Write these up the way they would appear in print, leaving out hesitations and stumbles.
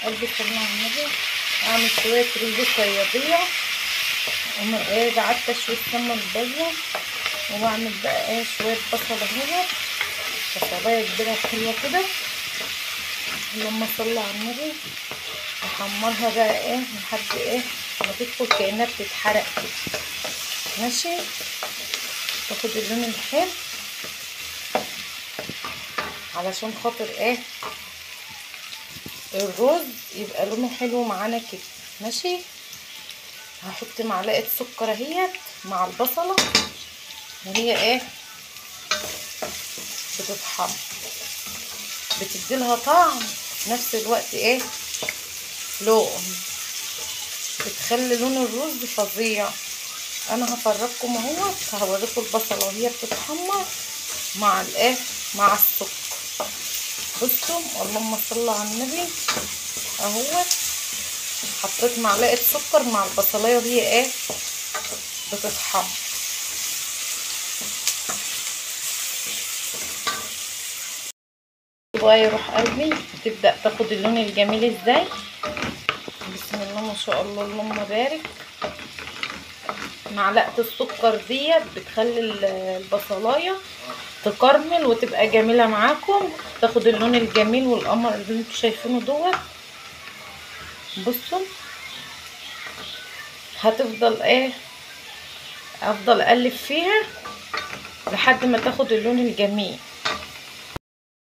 قلبي صلى على النبي. اعمل شويه رز صياديه قعدت اشوي السمنه البيضاء، وبعمل بقى شويه بصله اهي، بصلايه كبيره حلوه كده. اللهم صل على النبي. احمرها بقى لحد ما تدخل كأنها بتتحرق كده. ماشي، تاخد اللون الحلو علشان خاطر الرز يبقى لونه حلو معانا كده. ماشي، هحط معلقه سكر اهيت مع البصله، وهي بتتحمر، بتديلها طعم في نفس الوقت لون، بتخلي لون الرز فظيع. انا هفرجكم اهوت، هوريكم البصله وهي بتتحمر مع مع السكر. بصوا، اللهم صل على النبي. اهوت حطيت معلقه سكر مع البصلايه وهي بتتحمر. بقى يروح قلبي تبدا تاخد اللون الجميل ازاي. بسم الله ما شاء الله، اللهم بارك. معلقه السكر ديت بتخلي البصلايه تكرمل وتبقى جميله معاكم، تاخد اللون الجميل والقمر اللي انتوا شايفينه دوت. بصوا، هتفضل افضل اقلب فيها لحد ما تاخد اللون الجميل.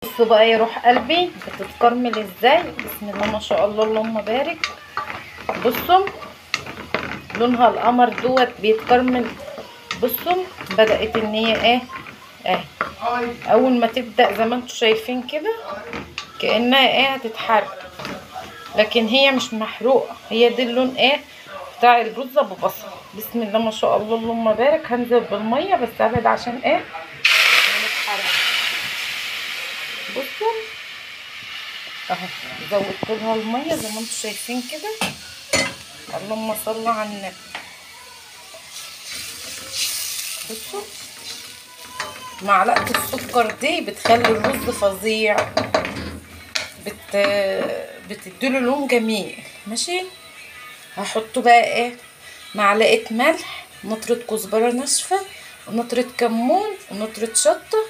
بصوا بقى يروح قلبي بتتكرمل ازاي. بسم الله ما شاء الله، اللهم بارك. بصوا لونها القمر دوت بيتكرمل. بصوا بدأت ان هي اول ما تبدأ زي ما انتوا شايفين كده كأنها هتتحرق، لكن هي مش محروقة، هي دي اللون بتاع الرز ابو بصل. بسم الله ما شاء الله، اللهم بارك. هنزل بالميه بس ابعد عشان نتحرق. بصوا اهو زودت لها الميه زي ما انتم شايفين كده. اللهم صل على النبي. بصوا، معلقه السكر دي بتخلي الرز فظيع، بتديله لون جميل. ماشي، هحط بقى معلقه ملح، نطره كزبره ناشفه، ونطره كمون، ونطره شطه،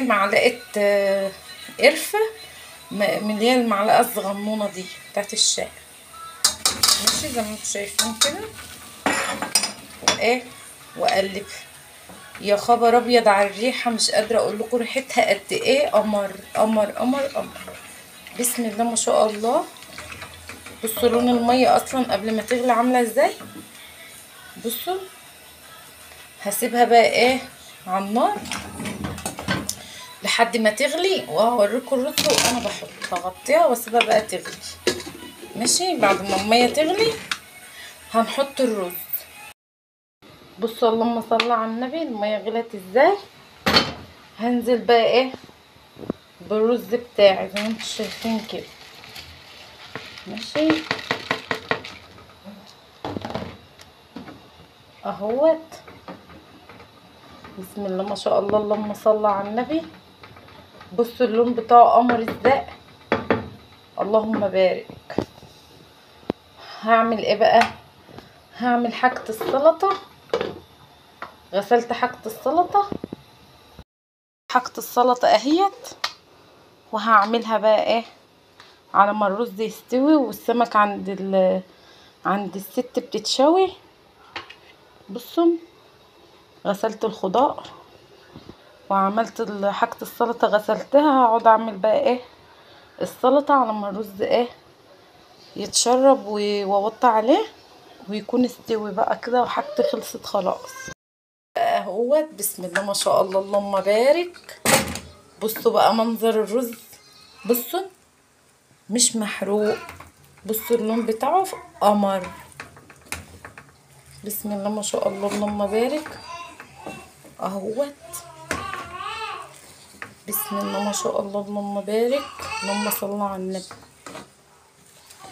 معلقه قرفه من اللي هي المعلقه الصغنونه دي بتاعت الشاي. ماشي، زي ما انتم شايفين كده. واقلب. يا خبر ابيض على الريحه، مش قادره اقول لكم ريحتها قد قمر قمر قمر قمر. بسم الله ما شاء الله. بصوا لون الميه اصلا قبل ما تغلي عامله ازاي. بصوا، هسيبها بقى على النار لحد ما تغلي، وهوريكم الرز وانا بحط. هغطيها واسيبها بقى تغلي. ماشي، بعد ما الميه تغلي هنحط الرز. بصوا، اللهم صل على النبي. الميه غلت ازاي. هنزل بقى بالرز بتاعي زي ما انتم شايفين كده. ماشي اهوت. بسم الله ما شاء الله، اللهم صل على النبي. بصوا اللون بتاعه قمر ازاي، اللهم بارك. هعمل بقى، هعمل حاجة السلطة. غسلت حاجة السلطة، حاجة السلطة اهيت، وهعملها بقى على ما الرز يستوي والسمك عند الست بتتشوي. بصوا، غسلت الخضار وعملت حاجة السلطة، غسلتها. هقعد اعمل بقى السلطة على ما الرز يتشرب واوطي عليه ويكون استوي بقى كده، وحاجتي خلصت خلاص اهوت. بسم الله ما شاء الله، اللهم بارك. بصوا بقى منظر الرز. بصوا مش محروق. بصوا اللون بتاعه قمر. بسم الله ما شاء الله، اللهم بارك اهوت. بسم الله ما شاء الله، اللهم بارك. اللهم صل على النبي.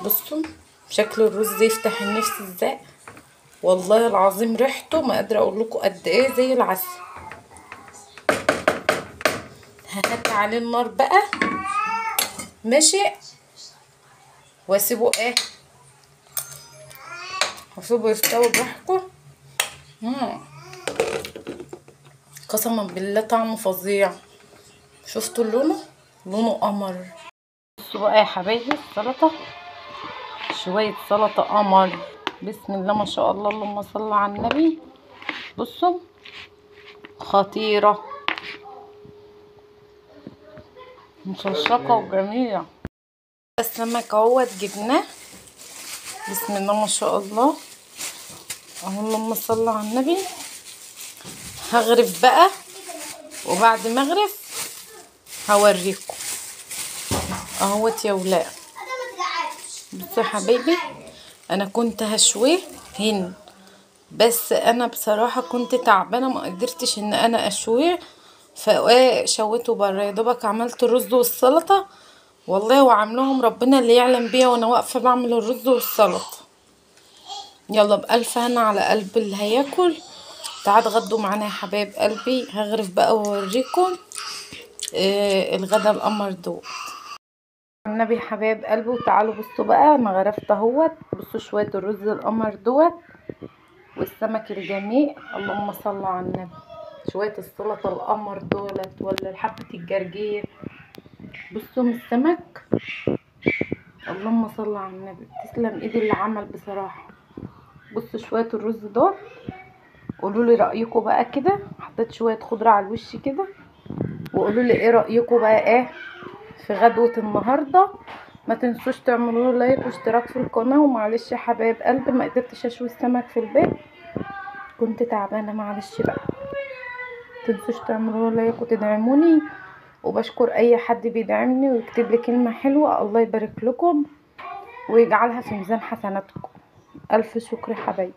بصوا شكل الرز يفتح النفس ازاي، والله العظيم ريحته ما قادره اقول لكم قد زي العسل. ههدي عليه النار بقى. ماشي، واسيبه ايه، هسيبه يستوي براحته. قسما بالله طعمه فظيع. شفتوا لونه قمر. بصوا بقى يا حبايبي السلطه، شويه سلطه قمر، بسم الله ما شاء الله، اللهم صل على النبي. بصوا خطيره، مشطشقه وجميله. السمك اهوت جبناه، بسم الله ما شاء الله، اهو اللهم صل على النبي. هغرف بقى، وبعد ما اغرف هوريكم اهوت يا ولاد. بصوا يا حبايبي، انا كنت هشويه هنا، بس انا بصراحه كنت تعبانه ما قدرتش ان انا اشويه، فشويته بره. يا دوبك عملت الرز والسلطه، والله وعاملهم ربنا اللي يعلم بيها وانا واقفه بعمل الرز والسلطه. يلا بألف هنا على قلب اللي هياكل. تعالوا اتغدوا معانا يا حبايب قلبي. هغرف بقى واوريكم الغدا القمر دوت النبي يا حبايب قلبي. وتعالوا بصوا بقى، انا غرفت اهوت. بصوا شويه الرز القمر دوت والسمك الجميل، اللهم صل على النبي. شويه السلطه القمر دولت ولا حبه الجرجير. بصوا من السمك، اللهم صل على النبي. تسلم ايدي اللي عمل بصراحه. بصوا شويه الرز دول، قولوا لي رايكم بقى كده. حطيت شويه خضره على الوش كده، وقولوا لي ايه رايكم بقى ايه في غدوه النهارده. ما تنسوش تعملوا لايك واشتراك في القناه. ومعلش يا حبايب قلبي ما قدرتش اشوي السمك في البيت، كنت تعبانه، معلش بقى. تنسوش تعملوا لايك وتدعموني، وبشكر اي حد بيدعمني ويكتب لي كلمه حلوه. الله يبارك لكم ويجعلها في ميزان حسناتكم. الف شكر يا حبايبي.